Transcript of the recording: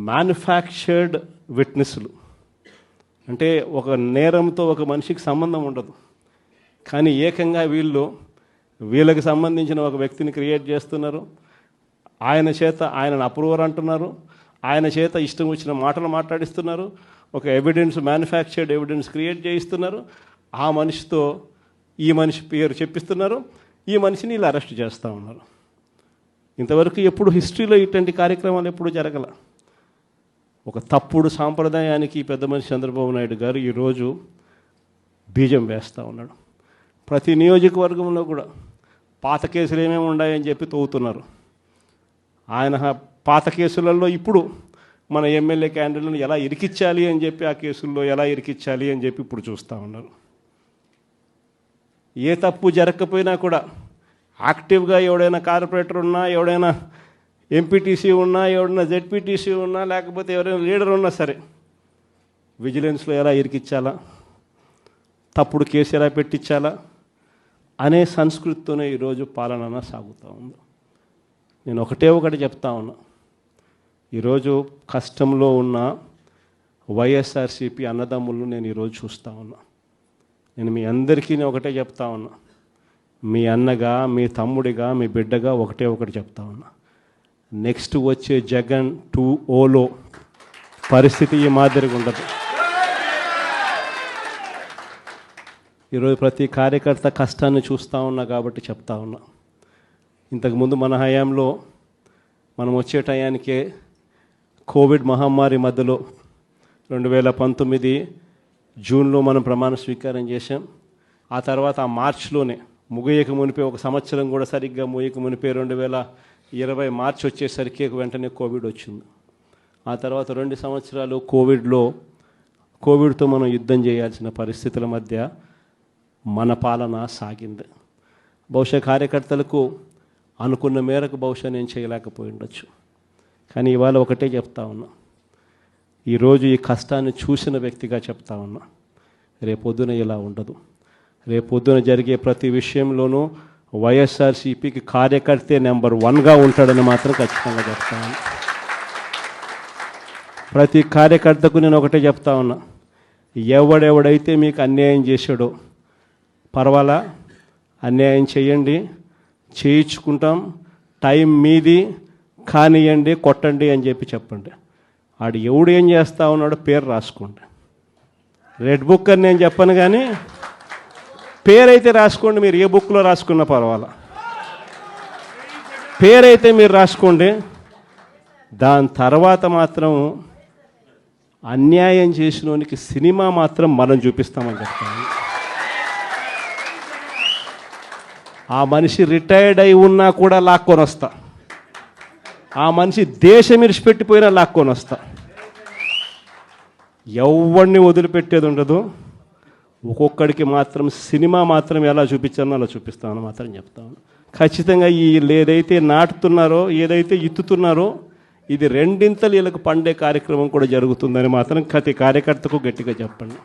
Manufactured విట్నెస్లు. అంటే ఒక నేరంతో ఒక మనిషికి సంబంధం ఉండదు, కానీ ఏకంగా వీళ్ళకి సంబంధించిన ఒక వ్యక్తిని క్రియేట్ చేస్తున్నారు. ఆయన చేత ఆయనను అప్రూవర్ అంటున్నారు, ఆయన చేత ఇష్టం వచ్చిన మాటలు మాట్లాడిస్తున్నారు, ఒక మ్యానుఫ్యాక్చర్డ్ ఎవిడెన్స్ క్రియేట్ చేయిస్తున్నారు. ఆ మనిషితో ఈ మనిషి పేరు చెప్పిస్తున్నారు, ఈ మనిషిని ఇలా అరెస్ట్ చేస్తూ ఉన్నారు. ఇంతవరకు ఎప్పుడు హిస్టరీలో ఇటువంటి కార్యక్రమాలు ఎప్పుడు జరగల. ఒక తప్పుడు సాంప్రదాయానికి పెద్ద మనిషి చంద్రబాబు నాయుడు గారు ఈరోజు బీజం వేస్తూ ఉన్నాడు. ప్రతి నియోజకవర్గంలో కూడా పాత కేసులు ఏమేమి ఉన్నాయని చెప్పి తవ్వుతున్నారు. ఆయన పాత కేసులలో ఇప్పుడు మన ఎమ్మెల్యే క్యాండిడేట్లను ఎలా ఇరికించాలి అని చెప్పి, ఆ కేసుల్లో ఎలా ఇరికించాలి అని చెప్పి ఇప్పుడు చూస్తూ ఉన్నారు. ఏ తప్పు జరగకపోయినా కూడా యాక్టివ్గా ఎవడైనా కార్పొరేటర్ ఉన్నా, ఎవడైనా ఎంపీటీసీ ఉన్నా, ఎవడైనా జెడ్పీటీసీ ఉన్నా, లేకపోతే ఎవరైనా లీడర్ ఉన్నా సరే విజిలెన్స్లో ఎలా ఇరికించాలా, తప్పుడు కేసు ఎలా పెట్టించాలా అనే సంస్కృతితోనే ఈరోజు పాలన సాగుతూ ఉంది. నేను ఒకటి చెప్తా ఉన్నా, ఈరోజు కష్టంలో ఉన్న వైఎస్ఆర్సీపీ అన్నదమ్ములను నేను ఈరోజు చూస్తూ ఉన్నా. నేను మీ అందరికీ ఒకటే చెప్తా ఉన్నా, మీ అన్నగా, మీ తమ్ముడిగా, మీ బిడ్డగా ఒకటి చెప్తా ఉన్నా. నెక్స్ట్ వచ్చే జగన్ 2.0లో పరిస్థితి ఈ మాదిరిగా ఉండదు. ఈరోజు ప్రతి కార్యకర్త కష్టాన్ని చూస్తూ ఉన్నా కాబట్టి చెప్తా ఉన్నా. ఇంతకుముందు మన హయాంలో మనం వచ్చే టయానికే కోవిడ్ మహమ్మారి మధ్యలో 2019 జూన్లో మనం ప్రమాణ స్వీకారం చేశాం. ఆ తర్వాత ఆ మార్చిలోనే ముగియక మునిపే, ఒక సంవత్సరం కూడా సరిగ్గా ముగియక మునిపే 2020 మార్చి వచ్చేసరికి వెంటనే కోవిడ్ వచ్చింది. ఆ తర్వాత 2 సంవత్సరాలు కోవిడ్తో మనం యుద్ధం చేయాల్సిన పరిస్థితుల మధ్య మన పాలన సాగింది. బహుశా కార్యకర్తలకు అనుకున్న మేరకు బహుశా నేను చేయలేకపోయి ఉండొచ్చు, కానీ ఇవాళ ఒకటే చెప్తా ఉన్నా, ఈరోజు ఈ కష్టాన్ని చూసిన వ్యక్తిగా చెప్తా ఉన్నా, రేపొద్దున ఇలా ఉండదు. రేపొద్దున జరిగే ప్రతి విషయంలోనూ వైఎస్ఆర్సీపీకి కార్యకర్తే నెంబర్ 1గా ఉంటాడని మాత్రం ఖచ్చితంగా చెప్తా ఉన్నా. ప్రతి కార్యకర్తకు నేను ఒకటే చెప్తా ఉన్నా, ఎవడెవడైతే మీకు అన్యాయం చేశాడో పర్వాలా, అన్యాయం చేయండి, చేయించుకుంటాం, టైం మీది, కానియండి, కొట్టండి అని చెప్పండి. ఆడు ఎవడు ఏం చేస్తా ఉన్నాడో పేరు రాసుకోండి. రెడ్ బుక్ అని నేను చెప్పను, కానీ పేరైతే రాసుకోండి. మీరు ఏ బుక్లో రాసుకున్నా పర్వాలా, పేరైతే మీరు రాసుకోండి. దాని తర్వాత మాత్రం అన్యాయం చేసినోనికి సినిమా మాత్రం మనం చూపిస్తామని చెప్తాను. ఆ మనిషి రిటైర్డ్ అయి ఉన్నా కూడా లాక్కొని వస్తా, ఆ మనిషి దేశం ఇరిచిపెట్టిపోయినా లాక్కొని వస్తా. ఎవరిని వదిలిపెట్టేది ఉండదు. ఒక్కొక్కడికి మాత్రం సినిమా మాత్రం ఎలా చూపించానో అలా చూపిస్తామని మాత్రం చెప్తాను. ఖచ్చితంగా ఏదైతే నాటుతున్నారో, ఏదైతే ఇత్తుతున్నారో, ఇది రెండింతలు వీళ్ళకు పండే కార్యక్రమం కూడా జరుగుతుందని మాత్రం ప్రతి కార్యకర్తకు గట్టిగా చెప్పండి.